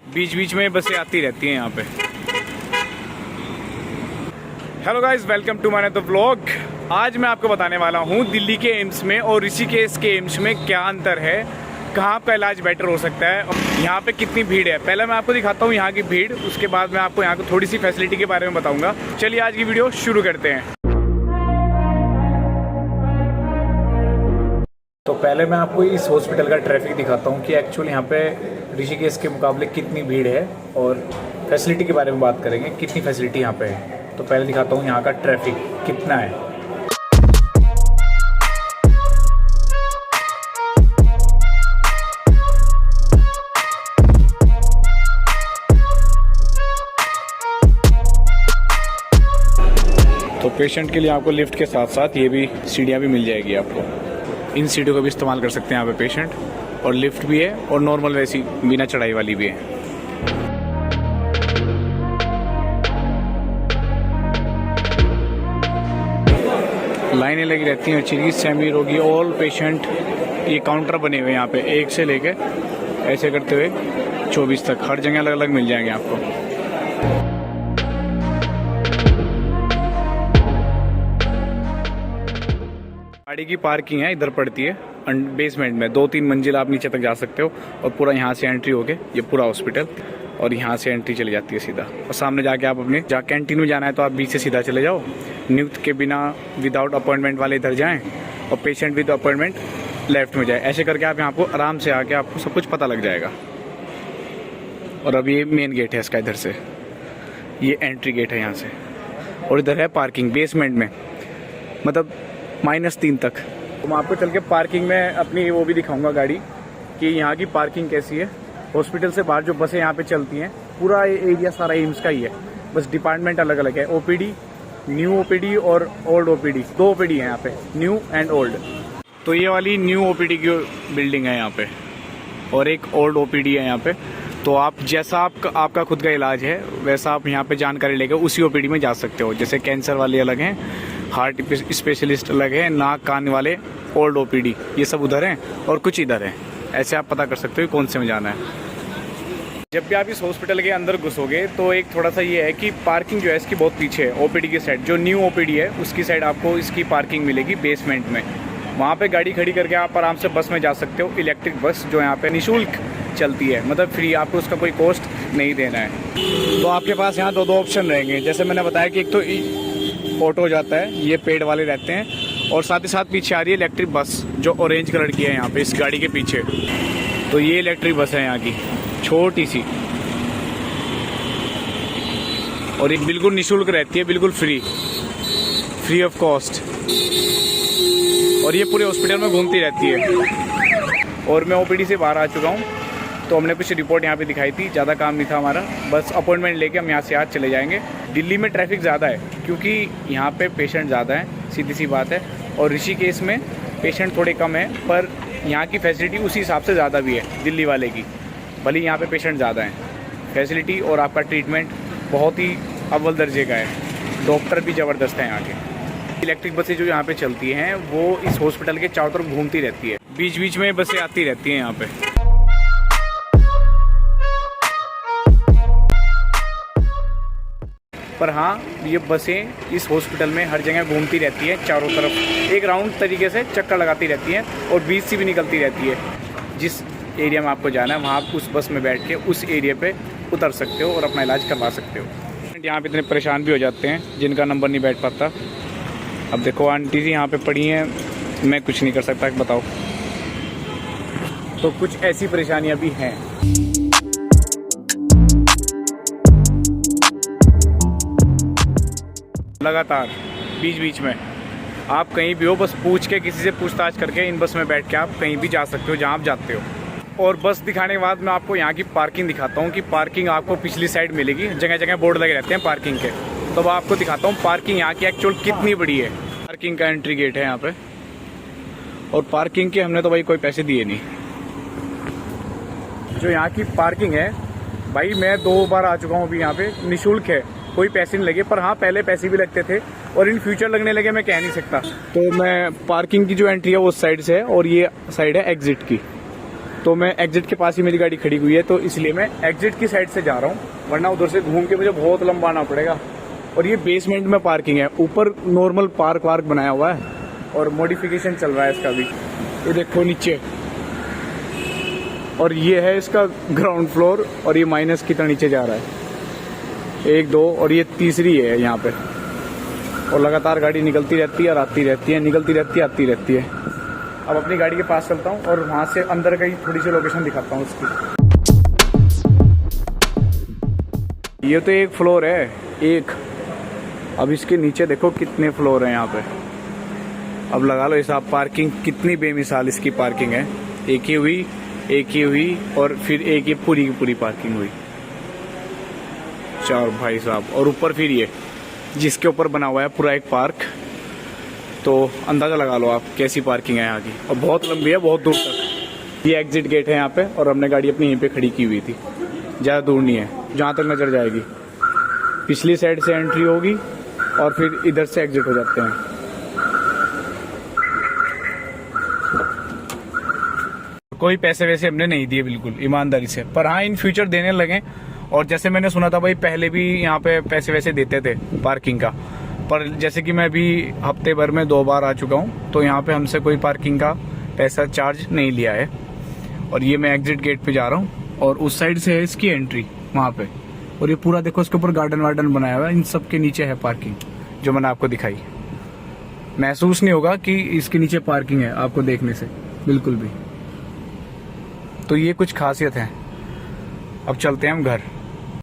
बीच बीच में बसें आती रहती हैं यहाँ पे। Hello guys, welcome to my the vlog. आज मैं आपको बताने वाला हूँ दिल्ली के एम्स में और ऋषिकेश के एम्स में क्या अंतर है, कहाँ का इलाज बेटर हो सकता है, यहाँ पे कितनी भीड़ है। पहले मैं आपको दिखाता हूँ यहाँ की भीड़, उसके बाद मैं आपको यहाँ की थोड़ी सी फैसिलिटी के बारे में बताऊँगा। चलिए आज की वीडियो शुरू करते हैं। तो पहले मैं आपको इस हॉस्पिटल का ट्रैफिक दिखाता हूँ कि एक्चुअली यहाँ पे ऋषिकेश के मुकाबले कितनी भीड़ है और फैसिलिटी के बारे में बात करेंगे, कितनी फैसिलिटी यहाँ पे है। तो पहले दिखाता हूँ यहाँ का ट्रैफिक कितना है। तो पेशेंट के लिए आपको लिफ्ट के साथ साथ ये भी सीढ़ियाँ भी मिल जाएगी आपको। इन सीढ़ियों का भी इस्तेमाल कर सकते हैं यहाँ पे पेशेंट, और लिफ्ट भी है और नॉर्मल वैसी बिना चढ़ाई वाली भी है। लाइनें लगी रहती हैं चीज़ की, सेमी रोगी ऑल पेशेंट। ये काउंटर बने हुए हैं यहाँ पे, 1 से लेके ऐसे करते हुए 24 तक, हर जगह अलग अलग मिल जाएंगे आपको। गाड़ी की पार्किंग है इधर पड़ती है बेसमेंट में, 2-3 मंजिल आप नीचे तक जा सकते हो और पूरा यहाँ से एंट्री होके ये पूरा हॉस्पिटल, और यहाँ से एंट्री चली जाती है सीधा। और सामने जाके आप अपने कैंटीन में जाना है तो आप बीच से सीधा चले जाओ। नियुक्त के बिना विदाउट अपॉइंटमेंट वाले इधर जाएं और पेशेंट विद अपॉइंटमेंट लेफ्ट में जाए। ऐसे करके आप यहाँ को आराम से आके आपको सब कुछ पता लग जाएगा। और अब ये मेन गेट है इसका, इधर से ये एंट्री गेट है यहाँ से, और इधर है पार्किंग बेसमेंट में, मतलब -3 तक। तो मैं आपको चल के पार्किंग में अपनी वो भी दिखाऊंगा गाड़ी कि यहाँ की पार्किंग कैसी है। हॉस्पिटल से बाहर जो बसें यहाँ पे चलती हैं, पूरा एरिया सारा एम्स का ही है, बस डिपार्टमेंट अलग अलग है। ओपीडी, न्यू ओपीडी और ओल्ड ओपीडी, 2 ओपीडी है यहाँ पे, न्यू एंड ओल्ड। तो ये वाली न्यू ओपीडी की बिल्डिंग है यहाँ पे, और एक ओल्ड ओपीडी है यहाँ पे। तो आप जैसा आपका खुद का इलाज है वैसा आप यहाँ पे जानकारी लेकर उसी ओपीडी में जा सकते हो। जैसे कैंसर वाले अलग हैं, हार्ट स्पेशलिस्ट अलग है, नाक कान वाले ओल्ड ओपीडी, ये सब उधर हैं और कुछ इधर हैं। ऐसे आप पता कर सकते हो कौन से में जाना है। जब भी आप इस हॉस्पिटल के अंदर घुसोगे तो एक थोड़ा सा ये है कि पार्किंग जो है इसकी बहुत पीछे है। ओपीडी की साइड, जो न्यू ओपीडी है उसकी साइड आपको इसकी पार्किंग मिलेगी बेसमेंट में। वहाँ पे गाड़ी खड़ी करके आप आराम से बस में जा सकते हो। इलेक्ट्रिक बस जो यहाँ पे निःशुल्क चलती है, मतलब फ्री, आपको उसका कोई कॉस्ट नहीं देना है। तो आपके पास यहाँ 2 ऑप्शन रहेंगे। जैसे मैंने बताया कि एक तो ऑटो जाता है, ये पेड वाले रहते हैं, और साथ ही साथ पीछे आ रही है इलेक्ट्रिक बस जो ऑरेंज कलर की है यहाँ पे इस गाड़ी के पीछे। तो ये इलेक्ट्रिक बस है यहाँ की, छोटी सी, और ये बिल्कुल निःशुल्क रहती है, बिल्कुल फ्री ऑफ कॉस्ट, और ये पूरे हॉस्पिटल में घूमती रहती है। और मैं ओपीडी से बाहर आ चुका हूँ, तो हमने कुछ रिपोर्ट यहाँ पे दिखाई थी, ज़्यादा काम नहीं था हमारा, बस अपॉइंटमेंट लेके हम यहाँ से आज चले जाएंगे। दिल्ली में ट्रैफिक ज़्यादा है क्योंकि यहाँ पे पेशेंट ज़्यादा हैं, सीधी सी बात है, और ऋषिकेश में पेशेंट थोड़े कम हैं, पर यहाँ की फैसिलिटी उसी हिसाब से ज़्यादा भी है दिल्ली वाले की। भले यहाँ पे पेशेंट ज़्यादा हैं, फैसिलिटी और आपका ट्रीटमेंट बहुत ही अव्वल दर्जे का है, डॉक्टर भी ज़बरदस्त हैं यहाँ के। इलेक्ट्रिक बसें जो यहाँ पे चलती हैं वो इस हॉस्पिटल के चारों तरफ घूमती रहती है, बीच बीच में बसें आती रहती हैं यहाँ पे। पर हाँ, ये बसें इस हॉस्पिटल में हर जगह घूमती रहती है, चारों तरफ एक राउंड तरीके से चक्कर लगाती रहती हैं, और बीच से भी निकलती रहती है। जिस एरिया में आपको जाना है वहाँ आप उस बस में बैठ के उस एरिया पे उतर सकते हो और अपना इलाज करवा सकते हो। यहाँ पे इतने परेशान भी हो जाते हैं जिनका नंबर नहीं बैठ पाता। अब देखो आंटी जी यहाँ पे पड़ी हैं, मैं कुछ नहीं कर सकता, बताओ। तो कुछ ऐसी परेशानियाँ भी हैं। लगातार बीच बीच में आप कहीं भी हो, बस पूछ के, किसी से पूछताछ करके इन बस में बैठ के आप कहीं भी जा सकते हो जहाँ आप जाते हो। और बस दिखाने के बाद मैं आपको यहाँ की पार्किंग दिखाता हूँ कि पार्किंग आपको पिछली साइड मिलेगी, जगह जगह बोर्ड लगे रहते हैं पार्किंग के। तो मैं आपको दिखाता हूँ पार्किंग यहाँ की एक्चुअल कितनी बड़ी है। पार्किंग का एंट्री गेट है यहाँ पे, और पार्किंग के हमने तो भाई कोई पैसे दिए नहीं। जो यहाँ की पार्किंग है भाई, मैं 2 बार आ चुका हूँ अभी, यहाँ पे निःशुल्क है, कोई पैसे नहीं लगे। पर हाँ, पहले पैसे भी लगते थे और इन फ्यूचर लगने लगे, मैं कह नहीं सकता। तो मैं पार्किंग की जो एंट्री है वो उस साइड से है, और ये साइड है एग्जिट की। तो मैं एग्जिट के पास ही मेरी गाड़ी खड़ी हुई है, तो इसलिए मैं एग्जिट की साइड से जा रहा हूँ, वरना उधर से घूम के मुझे बहुत लंबा आना पड़ेगा। और ये बेसमेंट में पार्किंग है, ऊपर नॉर्मल पार्क बनाया हुआ है और मॉडिफिकेशन चल रहा है इसका भी। ये देखो नीचे, और ये है इसका ग्राउंड फ्लोर, और ये माइनस कितना नीचे जा रहा है, 1 2, और ये तीसरी है यहाँ पे। और लगातार गाड़ी निकलती रहती है और आती रहती है, निकलती रहती है आती रहती है। अब अपनी गाड़ी के पास चलता हूँ और वहाँ से अंदर का ही थोड़ी सी लोकेशन दिखाता हूँ उसकी। ये तो एक फ्लोर है, एक। अब इसके नीचे देखो कितने फ्लोर हैं यहाँ पे। अब लगा लो हिसाब, पार्किंग कितनी बेमिसाल इसकी पार्किंग है। एक ही हुई और फिर एक ही पूरी की पूरी पार्किंग हुई। चार भाई साहब, और ऊपर फिर ये जिसके ऊपर बना हुआ है पूरा एक पार्क। तो अंदाजा लगा लो आप कैसी पार्किंग है यहाँ की, और बहुत लंबी है, बहुत दूर तक। ये एग्जिट गेट है यहाँ पे, और हमने गाड़ी अपनी यहीं पे खड़ी की हुई थी। ज़्यादा दूर नहीं है, जहाँ तक नजर जाएगी। पिछली साइड से एंट्री होगी और फिर इधर से एग्जिट हो जाते हैं। कोई पैसे वैसे हमने नहीं दिए, बिल्कुल ईमानदारी से। पर हाँ, इन फ्यूचर देने लगे। और जैसे मैंने सुना था भाई, पहले भी यहाँ पे पैसे वैसे देते थे पार्किंग का, पर जैसे कि मैं अभी हफ्ते भर में 2 बार आ चुका हूँ, तो यहाँ पे हमसे कोई पार्किंग का पैसा चार्ज नहीं लिया है। और ये मैं एग्जिट गेट पे जा रहा हूँ, और उस साइड से है इसकी एंट्री वहाँ पे। और ये पूरा देखो, इसके ऊपर गार्डन वार्डन बनाया हुआ है, इन सब के नीचे है पार्किंग जो मैंने आपको दिखाई। महसूस नहीं होगा कि इसके नीचे पार्किंग है आपको देखने से, बिल्कुल भी। तो ये कुछ खासियत है। अब चलते हैं हम घर।